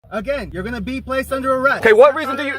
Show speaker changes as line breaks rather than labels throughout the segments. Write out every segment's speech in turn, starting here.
Again, you're gonna be placed under arrest.
Okay, what reason do you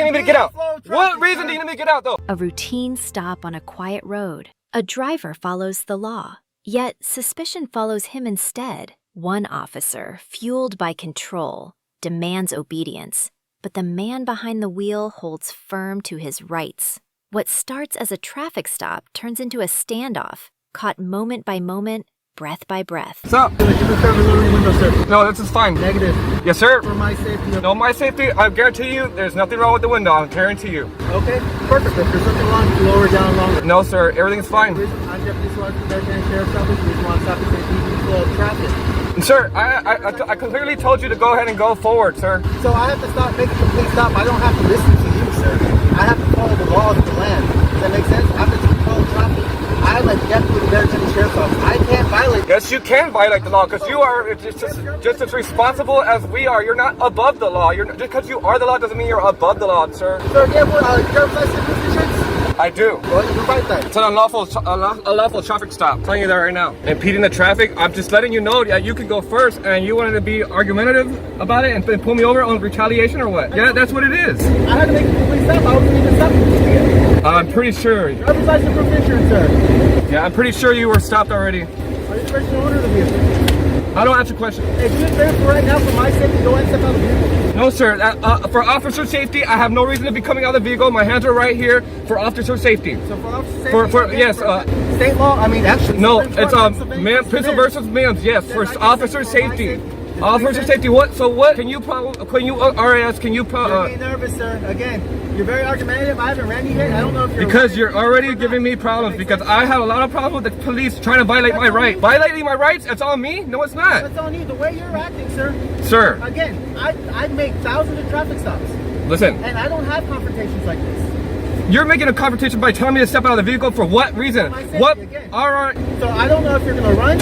need me to get out? What reason do you need me to get out though?
A routine stop on a quiet road. A driver follows the law, yet suspicion follows him instead. One officer, fueled by control, demands obedience, but the man behind the wheel holds firm to his rights. What starts as a traffic stop turns into a standoff, caught moment by moment, breath by breath.
What's up?
You can cover the window, sir.
No, this is fine.
Negative.
Yes, sir.
For my safety.
No, my safety, I guarantee you, there's nothing wrong with the window. I guarantee you.
Okay, perfect. If there's something wrong, you lower it down longer.
No, sir. Everything's fine.
I'm Deputy Sergeant Sheriff's Office. We want to stop the safety flow of traffic.
Sir, I clearly told you to go ahead and go forward, sir.
So I have to stop, make a complete stop. I don't have to listen to you, sir. I have to follow the laws of the land. Does that make sense? I have to control traffic. I'm a deputy there to the sheriff's office. I can't violate.
Yes, you can violate the law because you are just as responsible as we are. You're not above the law. Just because you are the law doesn't mean you're above the law, sir.
Sir, yeah, what, sheriff's license positions?
I do.
Go ahead and write that.
It's an unlawful traffic stop. I'm telling you that right now. Impeding the traffic. I'm just letting you know that you can go first, and you wanted to be argumentative about it and then pull me over on retaliation or what? Yeah, that's what it is.
I had to make a complete stop. I wasn't even stopping.
I'm pretty sure.
Driver's license proof insurance, sir.
Yeah, I'm pretty sure you were stopped already.
Are you the original owner of the vehicle?
I don't answer questions.
Hey, do it there for right now for my safety. Go ahead and step out of the vehicle.
No, sir. For officer safety, I have no reason to be coming out of the vehicle. My hands are right here for officer safety.
So for officer safety,
Yes.
State law. I mean, actually,
No, it's Pistol versus Mims. Yes, for officer safety. Officer safety. What? So what? Can you RAS? Can you?
You're getting nervous, sir. Again, you're very argumentative. I haven't ran you yet. I don't know if you're.
Because you're already giving me problems. Because I have a lot of problems with the police trying to violate my rights. Violating my rights? It's on me? No, it's not.
That's on you. The way you're acting, sir.
Sir.
Again, I make thousands of traffic stops.
Listen.
And I don't have confrontations like this.
You're making a confrontation by telling me to step out of the vehicle for what reason? What? All right.
So I don't know if you're gonna run.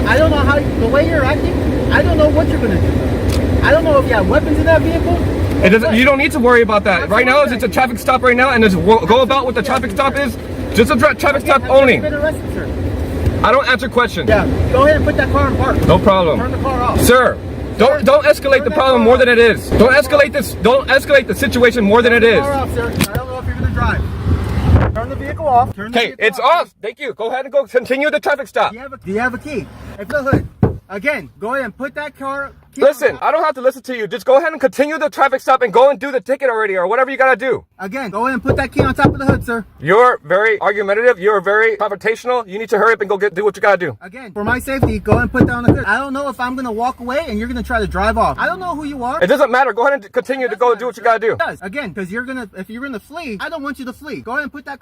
I don't know how. The way you're acting, I don't know what you're gonna do. I don't know if you have weapons in that vehicle.
It doesn't. You don't need to worry about that. Right now, it's a traffic stop right now, and just go about what the traffic stop is. Just a traffic stop only.
Been arrested, sir.
I don't answer questions.
Yeah. Go ahead and put that car in park.
No problem.
Turn the car off.
Sir, don't escalate the problem more than it is. Don't escalate this. Don't escalate the situation more than it is.
Turn the car off, sir. I don't know if you're gonna drive. Turn the vehicle off.
Okay, it's off. Thank you. Go ahead and go continue the traffic stop.
Do you have a key? Hey, the hood. Again, go ahead and put that car.
Listen, I don't have to listen to you. Just go ahead and continue the traffic stop and go and do the ticket already or whatever you gotta do.
Again, go ahead and put that key on top of the hood, sir.
You're very argumentative. You're very confrontational. You need to hurry up and go do what you gotta do.
Again, for my safety, go ahead and put that on the hood. I don't know if I'm gonna walk away and you're gonna try to drive off. I don't know who you are.
It doesn't matter. Go ahead and continue to go do what you gotta do.
It does. Again, because if you're gonna flee, I don't want you to flee. Go ahead and put that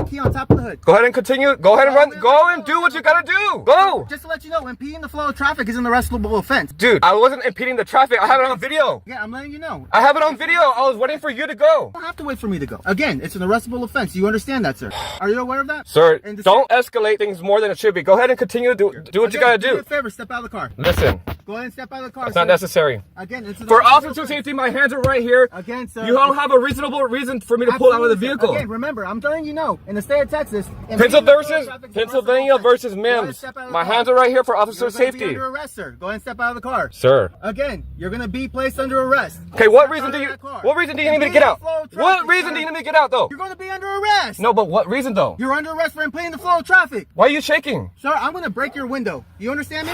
key on top of the hood.
Go ahead and continue. Go ahead and run. Go and do what you gotta do. Go.
Just to let you know, impeding the flow of traffic is an arrestable offense.
Dude, I wasn't impeding the traffic. I have it on video.
Yeah, I'm letting you know.
I have it on video. I was waiting for you to go.
You don't have to wait for me to go. Again, it's an arrestable offense. You understand that, sir? Are you aware of that?
Sir, don't escalate things more than it should be. Go ahead and continue to do what you gotta do.
Do me a favor, step out of the car.
Listen.
Go ahead and step out of the car.
It's not necessary.
Again, it's
for officer safety, my hands are right here.
Again, sir.
You don't have a reasonable reason for me to pull out of the vehicle.
Again, remember, I'm telling you no. In the state of Texas,
Pennsylvania versus Mims. My hands are right here for officer safety.
You're under arrest, sir. Go ahead and step out of the car.
Sir.
Again, you're gonna be placed under arrest.
Okay, what reason do you need me to get out? What reason do you need me to get out though?
You're gonna be under arrest.
No, but what reason though?
You're under arrest for impeding the flow of traffic.
Why are you shaking?
Sir, I'm gonna break your window. You understand me?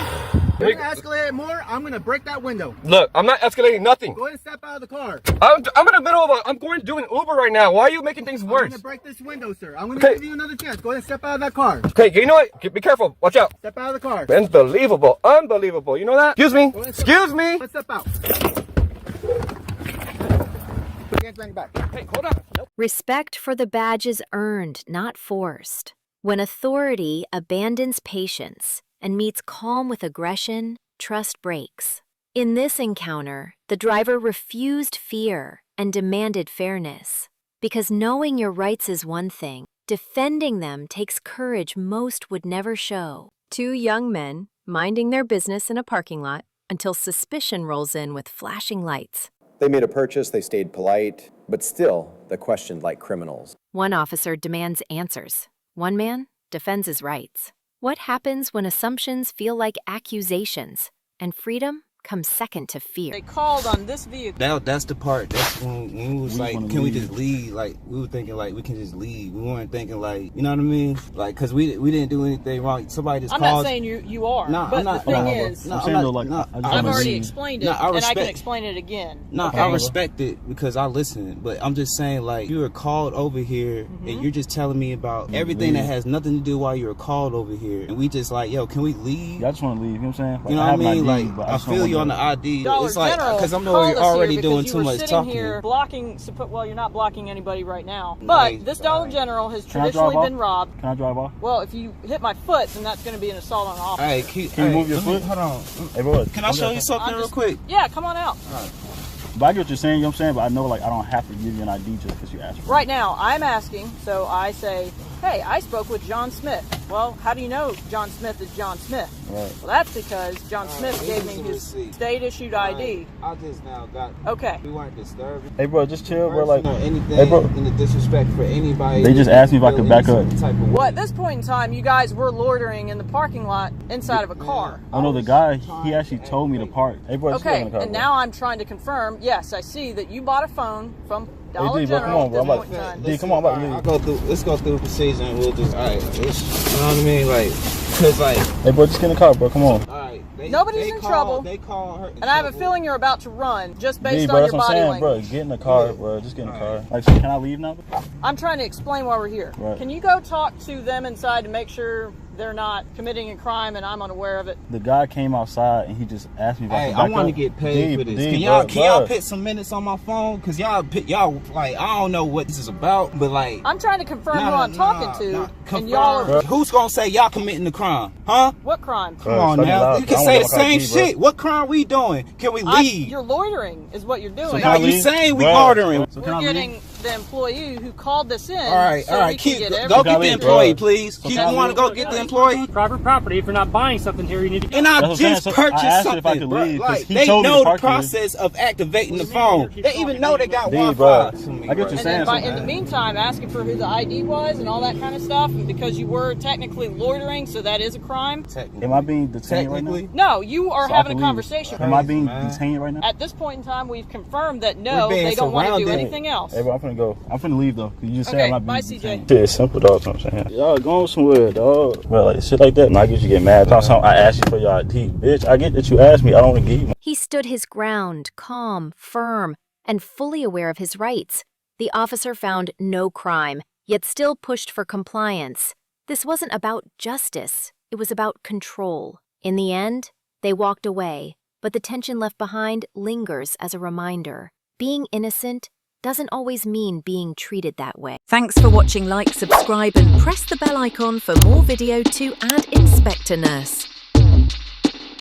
You're gonna escalate it more, I'm gonna break that window.
Look, I'm not escalating nothing.
Go ahead and step out of the car.
I'm in the middle of I'm going to do an Uber right now. Why are you making things worse?
I'm gonna break this window, sir. I'm gonna give you another chance. Go ahead and step out of that car.
Okay, you know what? Be careful. Watch out.
Step out of the car.
Unbelievable. Unbelievable. You know that? Excuse me. Excuse me.
Let's step out. Back.
Hey, hold on. Nope.
Respect for the badge is earned, not forced. When authority abandons patience and meets calm with aggression, trust breaks. In this encounter, the driver refused fear and demanded fairness. Because knowing your rights is one thing, defending them takes courage most would never show. Two young men minding their business in a parking lot until suspicion rolls in with flashing lights.
They made a purchase, they stayed polite, but still, they questioned like criminals.
One officer demands answers. One man defends his rights. What happens when assumptions feel like accusations and freedom comes second to fear.
They called on this vehicle.
That's the part. That's when we was like, can we just leave? Like, we were thinking like we can just leave. We weren't thinking like, you know what I mean? Like, cause we didn't do anything wrong. Somebody just
I'm
called.
not saying you are.
No,
but
I'm not.
the thing is,
no,
I'm saying though, like,
I've already explained it, and I can explain it again.
No,
okay?
I respect it because I listen, but I'm just saying, like, you were called over here, and you're just telling me about everything that has nothing to do while you were called over here, and we just like, yo, can we leave?
Yeah, I just want to leave. You know what I'm saying? Like,
You know what I mean?
ID,
Like,
but
I
just don't
feel
want
you
to-
on the ID.
Dollar
It's like,
General
because I'm
called us
already
here
doing
because
too
you were
much
sitting
talking.
here blocking. Well, you're not blocking anybody right now, but
Right,
this Dollar
right.
General has
Can I drive
traditionally
off?
been robbed.
Can I drive off?
Well, if you hit my foot, then that's going to be an assault on an officer.
Hey,
Can you move your foot?
Hold on.
Hey, bro,
Can I show you something real quick?
Yeah, come on out.
But I get what you're saying, you know what I'm saying? But I know, like, I don't have to give you an ID just because you asked for it.
Right now, I'm asking, so I say, hey, I spoke with John Smith. Well, how do you know John Smith is John Smith?
Right.
Well, that's because John Smith gave me his state-issued ID.
I just now got.
Okay.
We weren't disturbing.
Hey, bro, just chill, bro. Like,
anything
hey, bro.
in the disrespect for anybody.
They just asked me if I could back up.
Well, at this point in time, you guys were loitering in the parking lot inside of a car.
Oh, no, the guy, he actually told me to park. Hey, bro, just go
Okay,
in the car,
and
bro.
now I'm trying to confirm, yes, I see that you bought a phone from Dollar
Hey, D, bro, come
General
on,
at
bro.
this
I'm
point in time.
D, come on, I'm about to leave.
Let's go through the procedure and we'll just. All right. You know what I mean? Like, cause like.
Hey, bro, just get in the car, bro. Come on.
All right.
Nobody's in trouble.
They call her.
And I have a feeling you're about to run just
D,
based
bro,
on
that's
your
what I'm
body
saying,
language.
bro. Get in the car, bro. Just get in the car. Like, so can I leave now?
I'm trying to explain why we're here.
Right.
Can you go talk to them inside to make sure they're not committing a crime and I'm unaware of it?
The guy came outside and he just asked me if I
Hey,
could
I
back
want to
up.
get paid
D,
for this.
D,
Can y'all
bro.
put some minutes on my phone? Cause y'all like I don't know what this is about, but like
I'm trying to confirm who I'm talking to, and y'all are...
confirm. Who's gonna say y'all committing the crime? Huh?
What crime?
Come on now. You can say the same shit. What crime we doing? Can we leave?
You're loitering is what you're doing.
So
Now you
leave?
saying we
Bro.
ordering?
So can
We're
I
getting
leave?
the employee who called this in.
All right,
so
all
we
right.
can
Keep,
get
go
everything.
get the
leave,
employee,
bro.
please. You want to go get the employee?
Private property. If you're not buying something here, you need to.
And I
That's what I'm
just
saying. So I
purchased
asked her if I
something,
could
bro.
leave, 'cause
Like
he
they
told me to
know the
park here.
process of activating the phone. They even know they got
D,
Wi-Fi.
bro.
to me,
I get
bro.
what you're
And
saying.
then in the meantime, asking for who the ID was and all that kind of stuff, and because you were technically loitering, so that is a crime.
Am I being detained right now?
Technically,
No, you are
So I
having
can
a
leave.
conversation.
Am I being
Man.
detained right now?
At this point in time, we've confirmed that no,
We're being
they don't want to do
surrounded.
anything else.
Hey, bro, I'm finna go. I'm finna leave though. 'Cause you just said
Okay,
I'm not
bye,
being
CJ.
detained. Shit, it's simple, dog. That's what I'm saying. Y'all going somewhere, dog. Bro, like shit like that. And I get you get mad. I asked you for your ID, bitch. I get that you asked me. I don't want to give you.
He stood his ground, calm, firm, and fully aware of his rights. The officer found no crime, yet still pushed for compliance. This wasn't about justice. It was about control. In the end, they walked away, but the tension left behind lingers as a reminder. Being innocent doesn't always mean being treated that way.
Thanks for watching. Like, subscribe and press the bell icon for more video to add Inspector Nurse.